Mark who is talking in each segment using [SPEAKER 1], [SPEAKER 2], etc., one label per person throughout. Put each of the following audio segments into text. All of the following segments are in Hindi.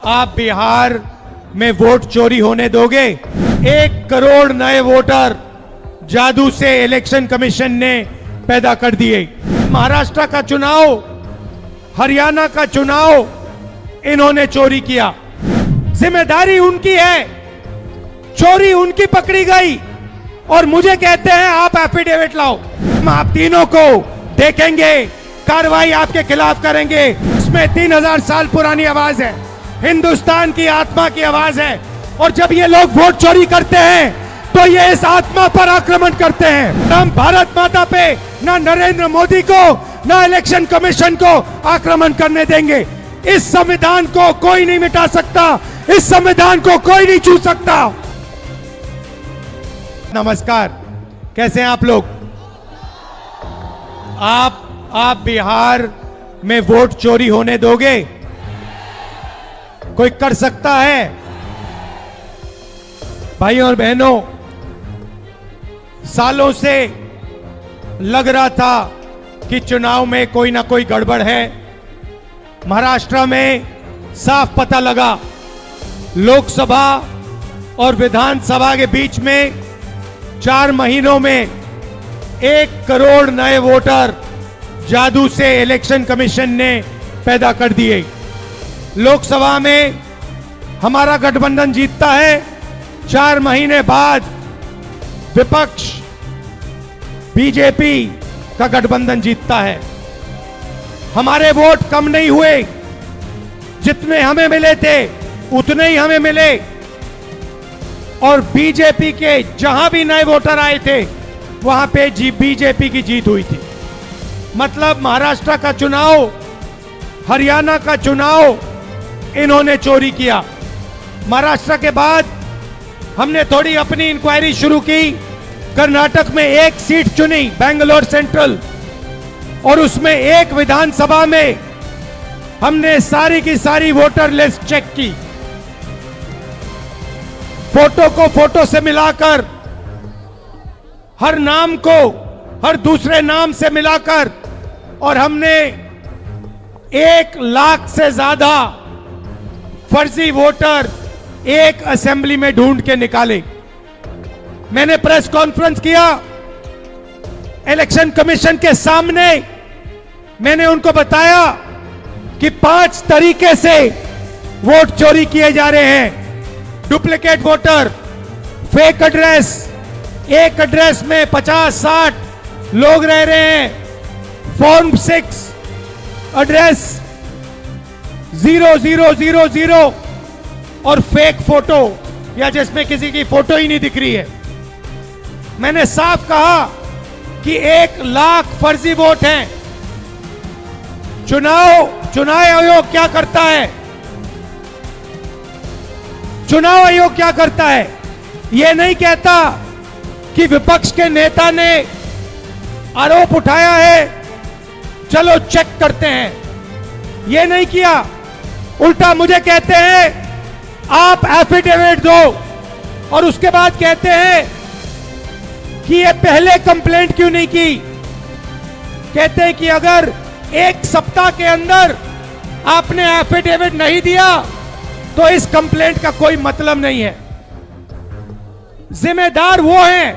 [SPEAKER 1] आप बिहार में वोट चोरी होने दोगे? 1 करोड़ नए वोटर जादू से इलेक्शन कमीशन ने पैदा कर दिए। महाराष्ट्र का चुनाव, हरियाणा का चुनाव इन्होंने चोरी किया। जिम्मेदारी उनकी है, चोरी उनकी पकड़ी गई और मुझे कहते हैं आप एफिडेविट लाओ। हम आप तीनों को देखेंगे, कार्रवाई आपके खिलाफ करेंगे। इसमें 3000 साल पुरानी आवाज है, हिंदुस्तान की आत्मा की आवाज है। और जब ये लोग वोट चोरी करते हैं तो ये इस आत्मा पर आक्रमण करते हैं। हम भारत माता पे ना नरेंद्र मोदी को ना इलेक्शन कमीशन को आक्रमण करने देंगे। इस संविधान को कोई नहीं मिटा सकता, इस संविधान को कोई नहीं छू सकता। नमस्कार, कैसे हैं आप लोग? आप बिहार में वोट चोरी होने दोगे? कोई कर सकता है? भाइयों और बहनों, सालों से लग रहा था कि चुनाव में कोई ना कोई गड़बड़ है। महाराष्ट्र में साफ पता लगा, लोकसभा और विधानसभा के बीच में 4 महीनों में 1 करोड़ नए वोटर जादू से इलेक्शन कमीशन ने पैदा कर दिए। लोकसभा में हमारा गठबंधन जीतता है, 4 महीने बाद विपक्ष बीजेपी का गठबंधन जीतता है। हमारे वोट कम नहीं हुए, जितने हमें मिले थे उतने ही हमें मिले। और बीजेपी के जहां भी नए वोटर आए थे वहां पे बीजेपी की जीत हुई थी। मतलब महाराष्ट्र का चुनाव, हरियाणा का चुनाव इन्होंने चोरी किया। महाराष्ट्र के बाद हमने थोड़ी अपनी इंक्वायरी शुरू की। कर्नाटक में 1 सीट चुनी, बेंगलोर सेंट्रल, और उसमें 1 विधानसभा में हमने सारी की सारी वोटर लिस्ट चेक की, फोटो को फोटो से मिलाकर, हर नाम को हर दूसरे नाम से मिलाकर, और हमने 1 लाख से ज्यादा फर्जी वोटर एक असेंबली में ढूंढ के निकाले। मैंने प्रेस कॉन्फ्रेंस किया इलेक्शन कमीशन के सामने। मैंने उनको बताया कि 5 तरीके से वोट चोरी किए जा रहे हैं। डुप्लीकेट वोटर, फेक एड्रेस, एक एड्रेस में 50-60 लोग रह रहे हैं, फॉर्म 6 एड्रेस 0000 और फेक फोटो, या जिसमें किसी की फोटो ही नहीं दिख रही है। मैंने साफ कहा कि 1 लाख फर्जी वोट हैं। चुनाव आयोग क्या करता है? चुनाव आयोग क्या करता है? यह नहीं कहता कि विपक्ष के नेता ने आरोप उठाया है, चलो चेक करते हैं। यह नहीं किया, उल्टा मुझे कहते हैं आप एफिडेविट दो, और उसके बाद कहते हैं कि ये पहले कंप्लेंट क्यों नहीं की। कहते हैं कि अगर 1 सप्ताह के अंदर आपने एफिडेविट नहीं दिया तो इस कंप्लेंट का कोई मतलब नहीं है। जिम्मेदार वो हैं,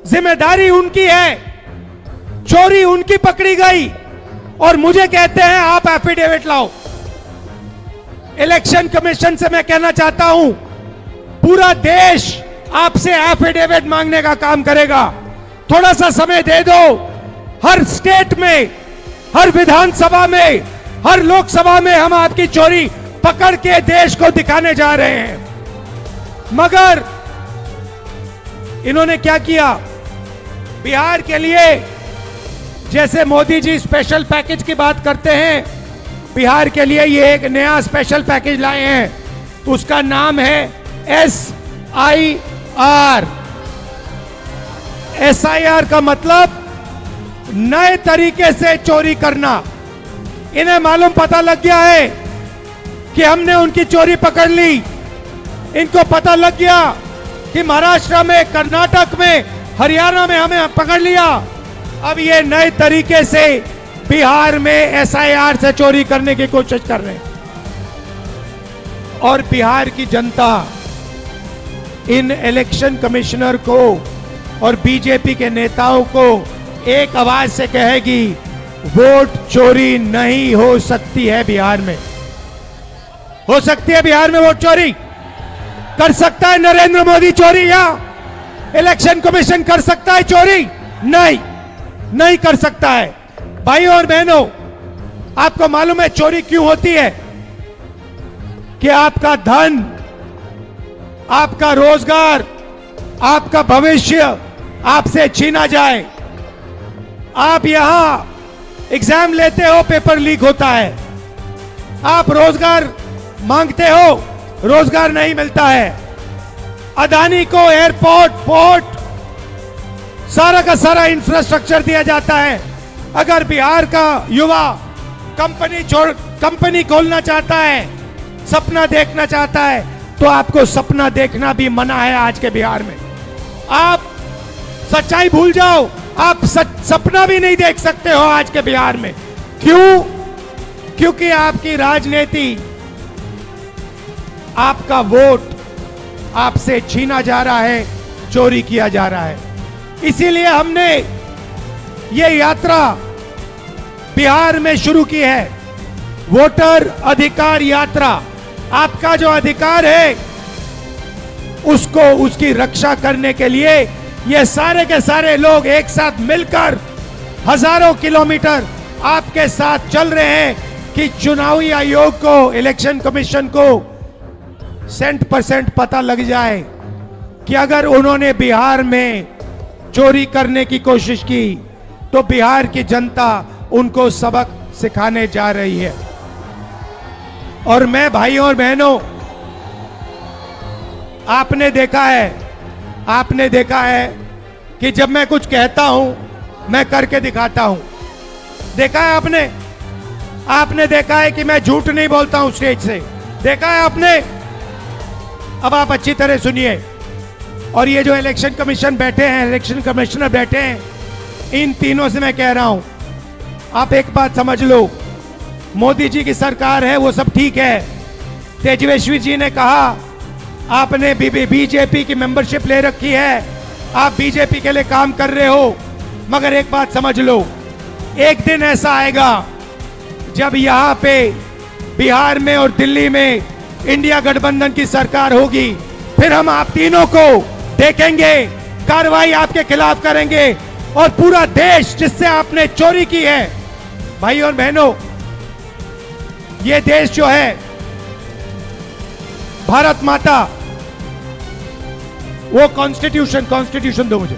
[SPEAKER 1] जिम्मेदारी उनकी है, चोरी उनकी पकड़ी गई और मुझे कहते हैं आप एफिडेविट लाओ। इलेक्शन कमीशन से मैं कहना चाहता हूं, पूरा देश आपसे एफिडेविट मांगने का काम करेगा। थोड़ा सा समय दे दो। हर स्टेट में, हर विधानसभा में, हर लोकसभा में हम आपकी चोरी पकड़ के देश को दिखाने जा रहे हैं। मगर इन्होंने क्या किया? बिहार के लिए जैसे मोदी जी स्पेशल पैकेज की बात करते हैं, बिहार के लिए ये एक नया स्पेशल पैकेज लाए हैं। उसका नाम है SIR। SIR का मतलब नए तरीके से चोरी करना। इन्हें मालूम पता लग गया है कि हमने उनकी चोरी पकड़ ली। इनको पता लग गया कि महाराष्ट्र में, कर्नाटक में, हरियाणा में हमें पकड़ लिया। अब ये नए तरीके से बिहार में SIR से चोरी करने की कोशिश कर रहे हैं। और बिहार की जनता इन इलेक्शन कमिश्नर को और बीजेपी के नेताओं को एक आवाज से कहेगी, वोट चोरी नहीं हो सकती है बिहार में। हो सकती है बिहार में वोट चोरी? कर सकता है नरेंद्र मोदी चोरी या इलेक्शन कमीशन कर सकता है चोरी? नहीं, नहीं कर सकता है। भाइयों और बहनों, आपको मालूम है चोरी क्यों होती है? कि आपका धन, आपका रोजगार, आपका भविष्य आपसे छीना जाए। आप यहां एग्जाम लेते हो, पेपर लीक होता है। आप रोजगार मांगते हो, रोजगार नहीं मिलता है। अदानी को एयरपोर्ट, पोर्ट, सारा का सारा इंफ्रास्ट्रक्चर दिया जाता है। अगर बिहार का युवा कंपनी खोलना चाहता है, सपना देखना चाहता है, तो आपको सपना देखना भी मना है आज के बिहार में। आप सच्चाई भूल जाओ, आप सपना भी नहीं देख सकते हो आज के बिहार में। क्यों? क्योंकि आपकी राजनीति, आपका वोट आपसे छीना जा रहा है, चोरी किया जा रहा है। इसीलिए हमने ये यात्रा बिहार में शुरू की है, वोटर अधिकार यात्रा। आपका जो अधिकार है उसको, उसकी रक्षा करने के लिए ये सारे के सारे लोग एक साथ मिलकर हजारों किलोमीटर आपके साथ चल रहे हैं कि चुनावी आयोग को, इलेक्शन कमीशन को 100% पता लग जाए कि अगर उन्होंने बिहार में चोरी करने की कोशिश की तो बिहार की जनता उनको सबक सिखाने जा रही है। और मैं भाइयों और बहनों, आपने देखा है कि जब मैं कुछ कहता हूं, मैं करके दिखाता हूं। देखा है आपने देखा है कि मैं झूठ नहीं बोलता हूं स्टेज से। देखा है आपने? अब आप अच्छी तरह सुनिए। और ये जो इलेक्शन कमीशन बैठे हैं, इलेक्शन कमिश्नर बैठे हैं, इन तीनों से मैं कह रहा हूं, आप एक बात समझ लो, मोदी जी की सरकार है, वो सब ठीक है। तेजस्वी जी ने कहा आपने बीजेपी की मेंबरशिप ले रखी है, आप बीजेपी के लिए काम कर रहे हो, मगर एक बात समझ लो, एक दिन ऐसा आएगा जब यहां पे बिहार में और दिल्ली में इंडिया गठबंधन की सरकार होगी, फिर हम आप तीनों को देखेंगे, कार्रवाई आपके खिलाफ करेंगे और पूरा देश जिससे आपने चोरी की है। भाइयों और बहनों, ये देश जो है, भारत माता, वो कॉन्स्टिट्यूशन दो मुझे।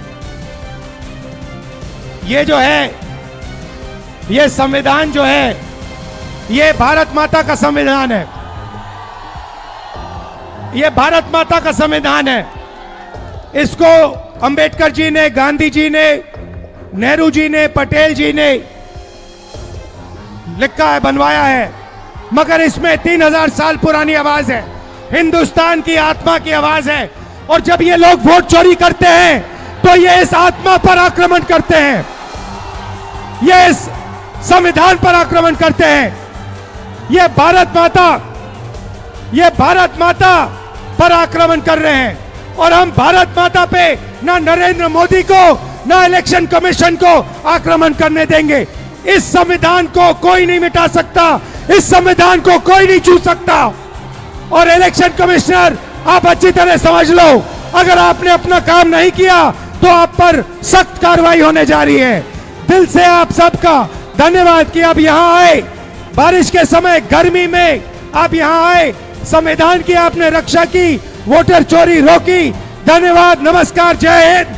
[SPEAKER 1] ये जो है, ये संविधान जो है, ये भारत माता का संविधान है। ये भारत माता का संविधान है। इसको अंबेडकर जी ने, गांधी जी ने, नेहरू जी ने, पटेल जी ने लिखा है, बनवाया है, मगर इसमें 3000 साल पुरानी आवाज है, हिंदुस्तान की आत्मा की आवाज है। और जब ये लोग वोट चोरी करते हैं तो ये इस आत्मा पर आक्रमण करते हैं, ये इस संविधान पर आक्रमण करते हैं। ये भारत माता पर आक्रमण कर रहे हैं। और हम भारत माता पे ना नरेंद्र मोदी को, ना इलेक्शन कमीशन को आक्रमण करने देंगे। इस संविधान को कोई नहीं मिटा सकता, इस संविधान को कोई नहीं छू सकता। और इलेक्शन कमिश्नर, आप अच्छी तरह समझ लो, अगर आपने अपना काम नहीं किया तो आप पर सख्त कार्रवाई होने जा रही है। दिल से आप सबका धन्यवाद कि आप यहां आए, बारिश के समय, गर्मी में आप यहां आए, संविधान की आपने रक्षा की, वोटर चोरी रोकी। धन्यवाद, नमस्कार, जय हिंद।